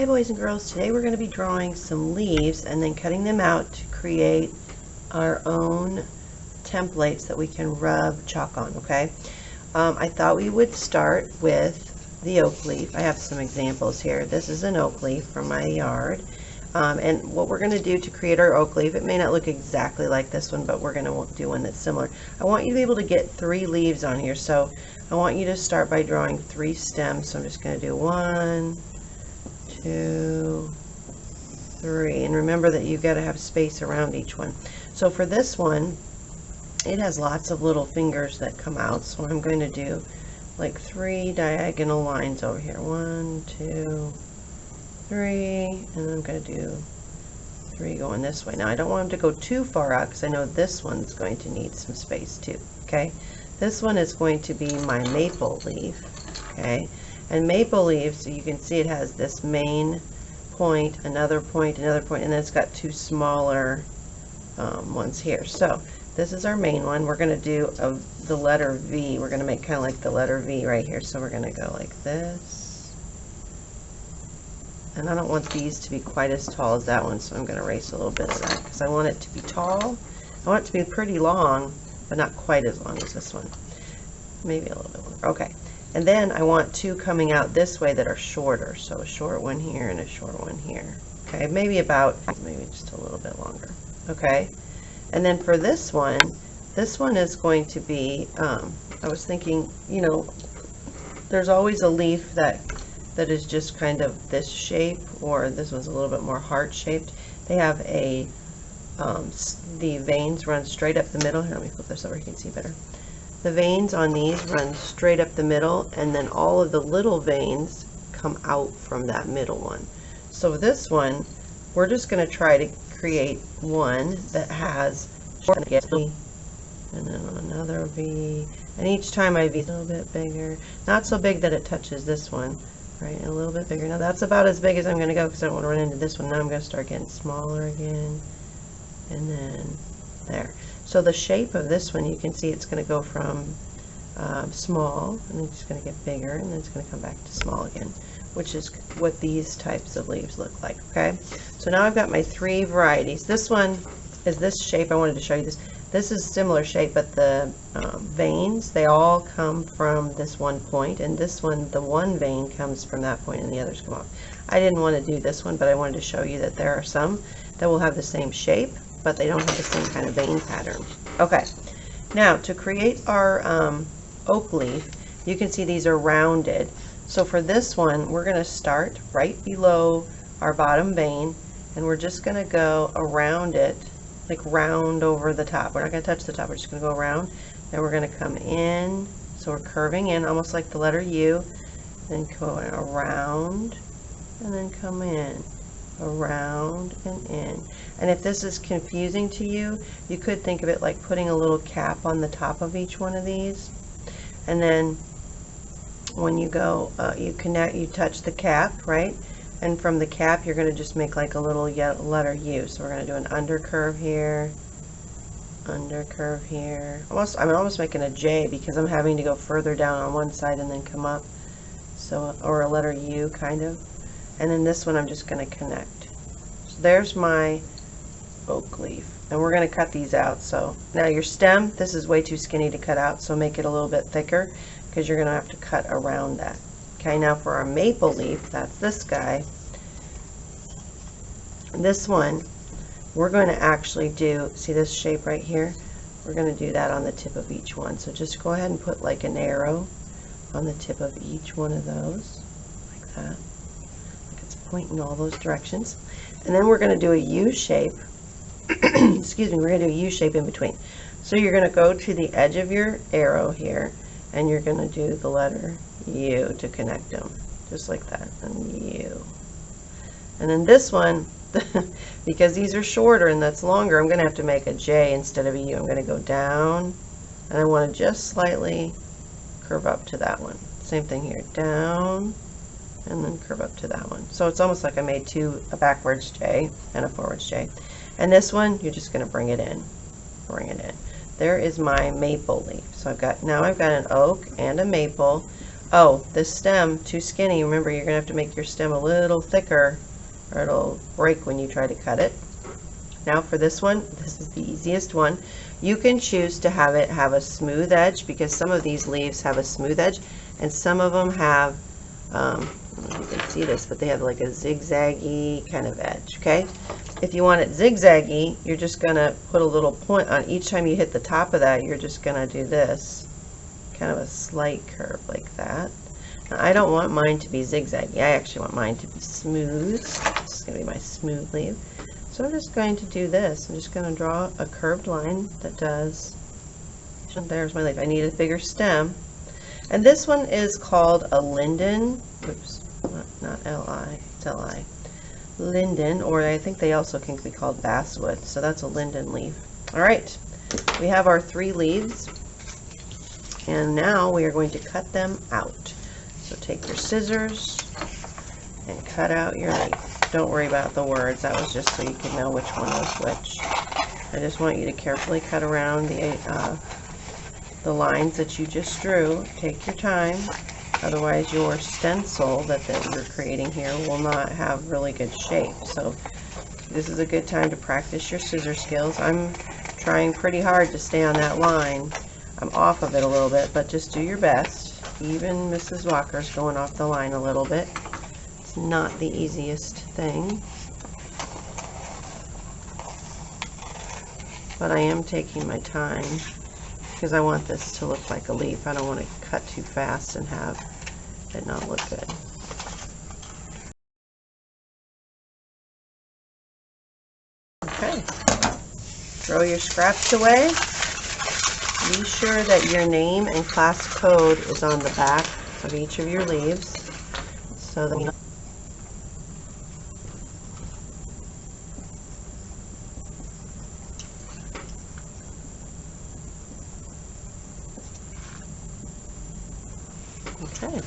Hi boys and girls, today we're going to be drawing some leaves and then cutting them out to create our own templates that we can rub chalk on, okay? I thought we would start with the oak leaf. I have some examples here. This is an oak leaf from my yard. And what we're going to do to create our oak leaf, it may not look exactly like this one, but we're going to do one that's similar. I want you to be able to get 3 leaves on here, so I want you to start by drawing 3 stems. So I'm just going to do 1, 2, 3, and remember that you've got to have space around each one. So for this one, it has lots of little fingers that come out, so I'm going to do like 3 diagonal lines over here. 1, 2, 3, and then I'm going to do 3 going this way. Now I don't want them to go too far out because I know this one's going to need some space too. Okay, this one is going to be my maple leaf. Okay. And maple leaves, so you can see it has this main point, another point, another point, and then it's got 2 smaller ones here. So this is our main one. We're going to do the letter V. We're going to make kind of like the letter V right here. So we're going to go like this. And I don't want these to be quite as tall as that one, so I'm going to erase a little bit of that because I want it to be tall. I want it to be pretty long, but not quite as long as this one. Maybe a little bit longer. Okay. And then I want 2 coming out this way that are shorter. So a short one here and a short one here. Okay, maybe just a little bit longer. Okay, and then for this one is going to be, I was thinking, you know, there's always a leaf that is just kind of this shape, or this one's a little bit more heart shaped. They have the veins run straight up the middle. Here, let me flip this over, you can see better. The veins on these run straight up the middle, and then all of the little veins come out from that middle one. So this one, we're just going to try to create one that has and then another V, and each time I V a little bit bigger, not so big that it touches this one, right? A little bit bigger. Now that's about as big as I'm going to go because I don't want to run into this one. Now I'm going to start getting smaller again, and then there. So the shape of this one, you can see it's going to go from small, and then it's going to get bigger, and then it's going to come back to small again, which is what these types of leaves look like. Okay, so now I've got my 3 varieties. This one is this shape. I wanted to show you this. This is similar shape, but the veins, they all come from this one point, and this one, the one vein comes from that point, and the others come off. I didn't want to do this one, but I wanted to show you that there are some that will have the same shape, but they don't have the same kind of vein pattern. Okay, now to create our oak leaf, you can see these are rounded. So for this one, we're going to start right below our bottom vein, and we're just going to go around it, like round over the top. We're not going to touch the top, we're just going to go around. Then we're going to come in, so we're curving in, almost like the letter U, then go around, and then come in. Around and in. And if this is confusing to you, you could think of it like putting a little cap on the top of each one of these, and then when you go you touch the cap, right? And from the cap you're going to just make like a little letter U. So we're going to do an undercurve here, undercurve here. I'm almost making a J because I'm having to go further down on one side and then come up, so, or a letter U kind of. And then this one I'm just going to connect. So there's my oak leaf. And we're going to cut these out. So now your stem, this is way too skinny to cut out, so make it a little bit thicker because you're going to have to cut around that. Okay, now for our maple leaf, that's this guy. This one, we're going to actually do, see this shape right here? We're going to do that on the tip of each one. So just go ahead and put like an arrow on the tip of each one of those, like that. Point in all those directions, and then we're going to do a U shape. Excuse me, we're going to do a U shape in between. So you're going to go to the edge of your arrow here, and you're going to do the letter U to connect them, just like that, and U. And then this one, because these are shorter and that's longer, I'm going to have to make a J instead of a U. I'm going to go down, and I want to just slightly curve up to that one. Same thing here, down, and then curve up to that one. So it's almost like I made a backwards J and a forwards J. And this one, you're just going to bring it in. Bring it in. There is my maple leaf. So now I've got an oak and a maple. Oh, this stem, too skinny. Remember, you're going to have to make your stem a little thicker or it'll break when you try to cut it. Now for this one, this is the easiest one. You can choose to have it have a smooth edge, because some of these leaves have a smooth edge and some of them have, I don't know if you can see this, but they have like a zigzaggy kind of edge, okay? If you want it zigzaggy, you're just going to put a little point on each time you hit the top of that. You're just going to do this, kind of a slight curve like that. Now, I don't want mine to be zigzaggy. I actually want mine to be smooth. This is going to be my smooth leaf. So I'm just going to do this. I'm just going to draw a curved line that does, there's my leaf. I need a bigger stem. And this one is called a linden. Oops, not L-I, it's L-I. Linden, or I think they also can be called basswood. So that's a linden leaf. All right, we have our 3 leaves. And now we are going to cut them out. So take your scissors and cut out your leaf. Don't worry about the words. That was just so you could know which one was which. I just want you to carefully cut around the lines that you just drew. Take your time. Otherwise, your stencil that you're creating here will not have really good shape. So this is a good time to practice your scissor skills. I'm trying pretty hard to stay on that line. I'm off of it a little bit, but just do your best. Even Mrs. Walker's going off the line a little bit. It's not the easiest thing, but I am taking my time because I want this to look like a leaf. I don't want to cut too fast and have it not look good. Okay, throw your scraps away. Be sure that your name and class code is on the back of each of your leaves, so that you know. Okay.